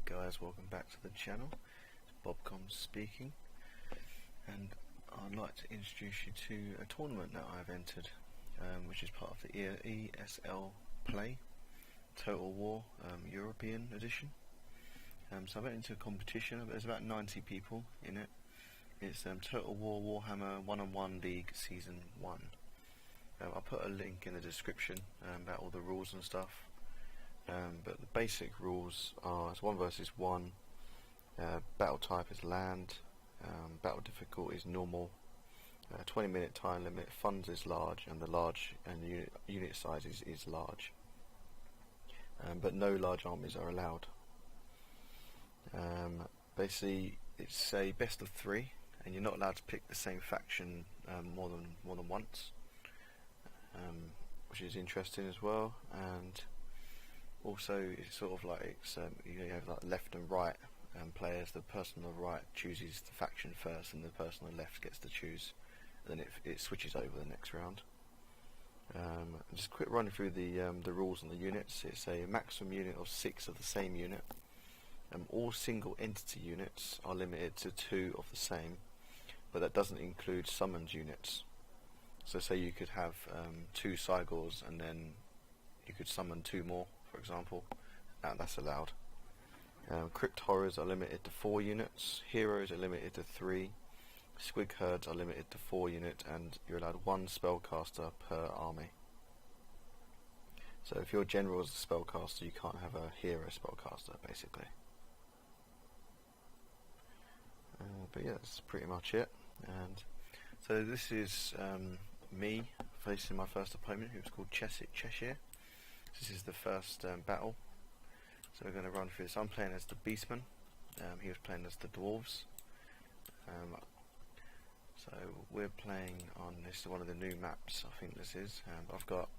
guys, welcome back to the channel. It's Bobcom speaking, and I'd like to introduce you to a tournament that I've entered, which is part of the ESL Play Total War European edition. So I went into a competition. There's about 90 people in it. It's Total War Warhammer 1on1 League Season 1. I'll put a link in the description about all the rules and stuff. But the basic rules are: it's 1 versus 1. Battle type is land. Battle difficulty is normal. 20-minute time limit. Funds is large, and the unit size is large. But no large armies are allowed. Basically, it's a best of 3, and you're not allowed to pick the same faction more than once, which is interesting as well. And also, it's sort of like you have like left and right players. The person on the right chooses the faction first, and the person on the left gets to choose. And then it switches over the next round. Just quick run through the rules on the units. It's a maximum unit of 6 of the same unit. All single entity units are limited to 2 of the same, but that doesn't include summoned units. So say you could have 2 Cygors, and then you could summon 2 more, for example, and that's allowed. Crypt horrors are limited to 4 units, heroes are limited to 3, squig herds are limited to 4 units, and you're allowed 1 spellcaster per army. So if your general is a spellcaster, you can't have a hero spellcaster, basically. But yeah, that's pretty much it. And so this is me facing my first opponent, who's called Cheshire. This is the first battle, so we're going to run through this. I'm playing as the Bestmen. He was playing as the Dwarves. So we're playing on this, one of the new maps, I think this is. I've got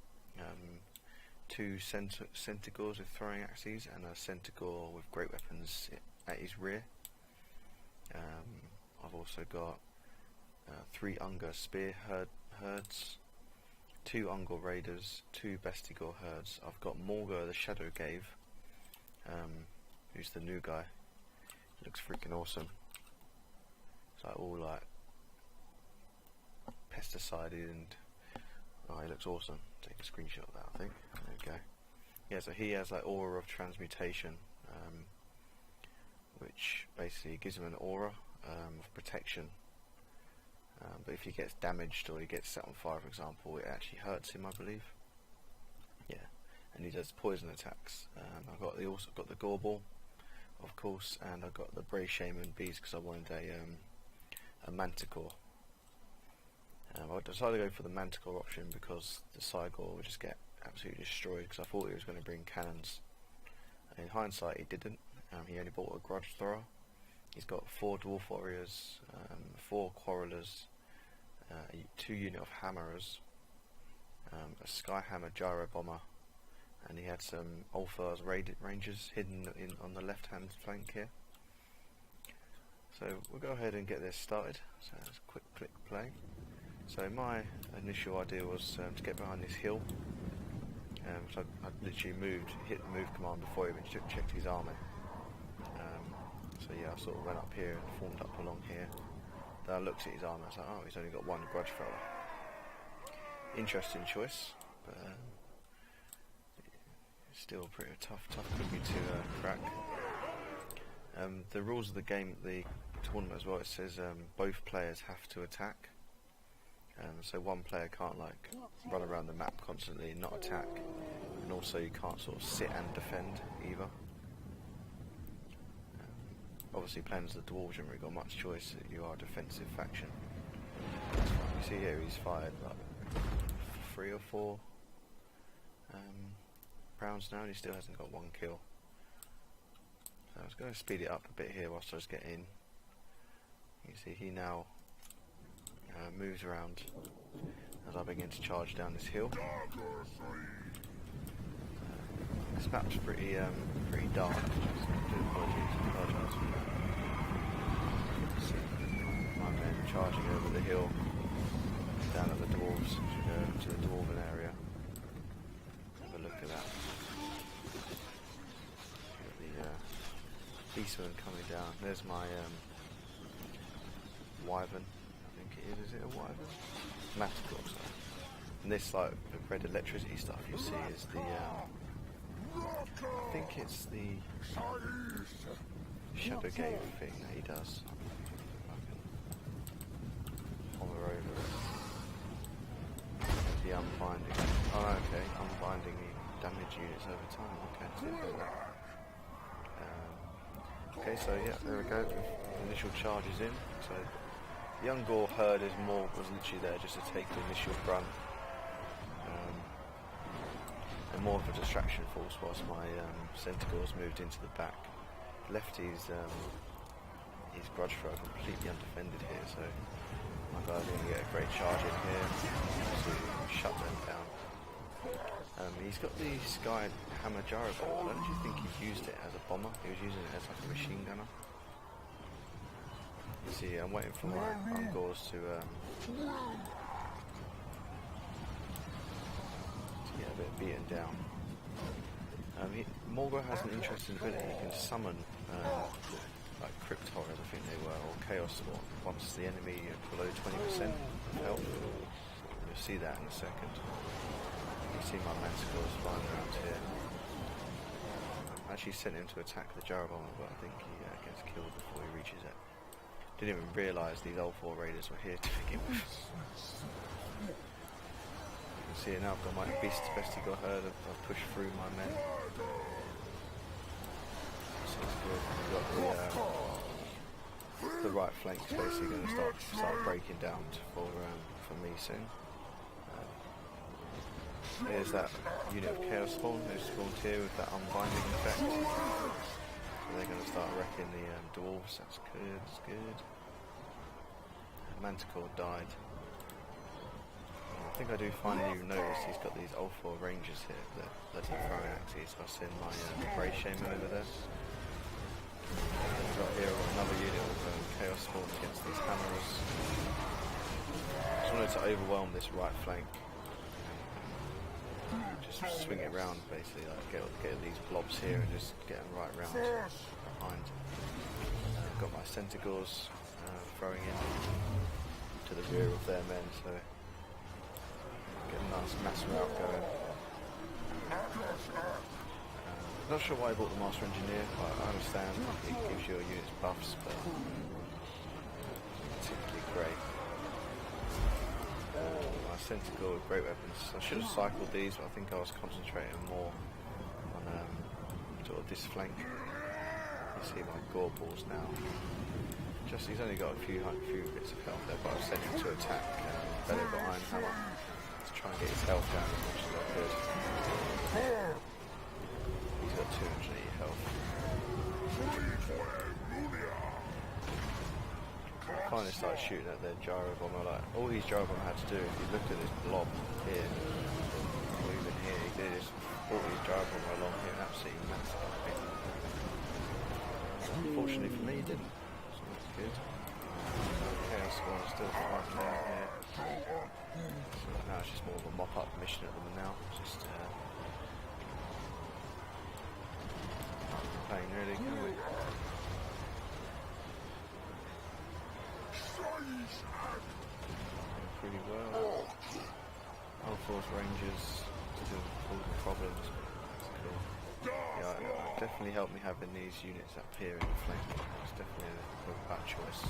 2 Centaurs with throwing axes and a Centaur with great weapons at his rear. I've also got 3 Unger spear herds, 2 Unger raiders, 2 Bestigor herds. I've got Morga the Shadow Gave, who's the new guy. He looks freaking awesome. It's like all like pesticided, and he looks awesome. Take a screenshot of that, I think. There we go. Yeah, so he has like aura of transmutation, which basically gives him an aura of protection. But if he gets damaged or he gets set on fire, for example, it actually hurts him, I believe. Yeah, and he does poison attacks. I've also got the Gorball, of course, and I've got the Bray Shaman Beast because I wanted a Manticore. I decided to go for the Manticore option because the Cygor would just get absolutely destroyed, because I thought he was going to bring cannons. In hindsight, he didn't. He only bought a Grudge Thrower. He's got 4 Dwarf Warriors, 4 Quarrelers, 2 unit of Hammerers, a Skyhammer Gyro Bomber, and he had some Ulthars Rangers hidden on the left hand flank here. So we'll go ahead and get this started. So let's click play. So my initial idea was to get behind this hill. So I literally hit the move command before I even checked his army. So yeah, I sort of went up here and formed up along here. Then I looked at his armour, I was like, oh, he's only got 1 Grudge Thrower. Interesting choice, but it's still pretty tough cookie to crack. The rules of the game, the tournament as well, it says both players have to attack. So one player can't like run around the map constantly and not attack, and also you can't sort of sit and defend either. Obviously, playing as the Dwarves, you haven't really got much choice. You are a defensive faction. You see here, he's fired like 3 or 4 rounds now, and he still hasn't got 1 kill. So I was going to speed it up a bit here whilst I was getting in. You see, he now moves around as I begin to charge down this hill. This map's pretty dark. Apologise. My men charging over the hill down at the Dwarves, to the Dwarven area. Have a look at that. Bestmen coming down. There's my Wyvern, I think it is it a Wyvern? Manticore, sorry. And this like the red electricity stuff you see is the I think it's the Shadow Gate thing that he does. I can hover over it. The unbinding. Oh okay, unbinding the damage units over time. Okay, so okay, so yeah, there we go. Initial charges in. So the Ungor herd was literally there just to take the initial brunt, and more of a distraction force whilst my Centaurs moved into the back. Left his grudge thrower completely undefended here, so my guy's going to get a great charge in here to shut them down. He's got the Sky Hammer Gyro Bomb. I don't you think he used it as a bomber? He was using it as like a machine gunner. You see, I'm waiting for my Ungors to get a bit beaten down. Morgor has an interesting ability. He can summon like Crypt Horrors, I think they were, or Chaos Spawn, once the enemy are below 20% of health. You'll see that in a second. You see my Manticores flying around here. I actually sent him to attack the Gyro Bomber, but I think he gets killed before he reaches it. Didn't even realise these L4 Raiders were here to begin with. You can see it now, I've got my Bestigo herd, I've pushed through my men. So it's good. We've got the right flank is basically going to start breaking down for me soon. There's that unit of Chaos Spawn who spawned here with that unbinding effect. So they're going to start wrecking the Dwarves, that's good, that's good. Manticore died. I think I do finally notice he's got these Ulfor Rangers here, the bloody throwing axes, so I'll send my Bray Shaman over there. Right here I've got another unit of Chaos Spawn against these Hammers. Just wanted to overwhelm this right flank. Just swing it round basically, like get these blobs here and just get them right round behind. I've got my Centaurs throwing in to the rear of their men, so get a nice mass rout going. Not sure why I bought the Master Engineer, but I understand it gives your units buffs, but particularly great. My Centaur with great weapons. I should have cycled these, but I think I was concentrating more on sort of this flank. You see my gore balls now. He's only got a few bits of health there, but I've sent him to attack Belly Iron Hammer to try and get his health down as much as I could. He's got 280 health. I finally started shooting at their Gyro Bomber. Like, all these Gyro Bomber had to do, if you look at this blob here, or even here, he did just brought his Gyro Bomber along here and absolutely massacred me. Unfortunately for me, he didn't. So that's good. Chaos Spawn still fighting down here. So now it's just more of a mop-up mission at them now. Just playing really, can we? Pretty well. L4's Rangers still causing problems, but that's cool. Yeah, it definitely helped me having these units up here in the flank. It's definitely a bad choice.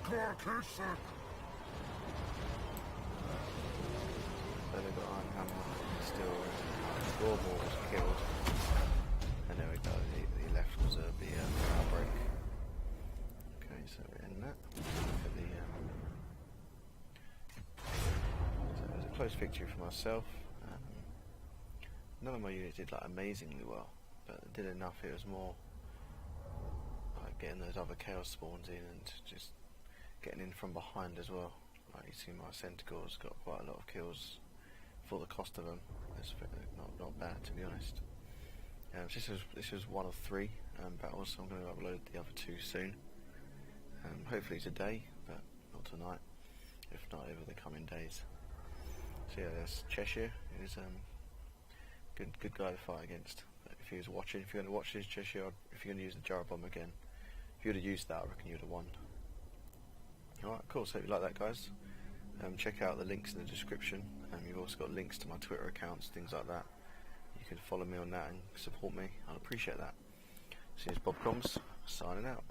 So they've got Iron Hammer still. Scoreboard was killed. And there we go, the left was the outbreak. Okay, so we're in that. Look at the, so it was a close victory for myself. None of my units did like amazingly well, but it did enough. It was more like getting those other Chaos Spawns in and just getting in from behind as well. Like you see my Centaurs got quite a lot of kills for the cost of them. It's not bad, to be honest. This was one of 3 battles, so I'm going to upload the other 2 soon. Hopefully today, but not tonight. If not, over the coming days. So yeah, there's Cheshire. He's good guy to fight against. But if he was watching. If you're going to watch this, if you're going to use the jar bomb again, if you would have used that, I reckon you'd have won. Alright, cool. So if you like that, guys, check out the links in the description. You've also got links to my Twitter accounts, things like that. You can follow me on that and support me. I'll appreciate that. See you, Bob Combs, signing out.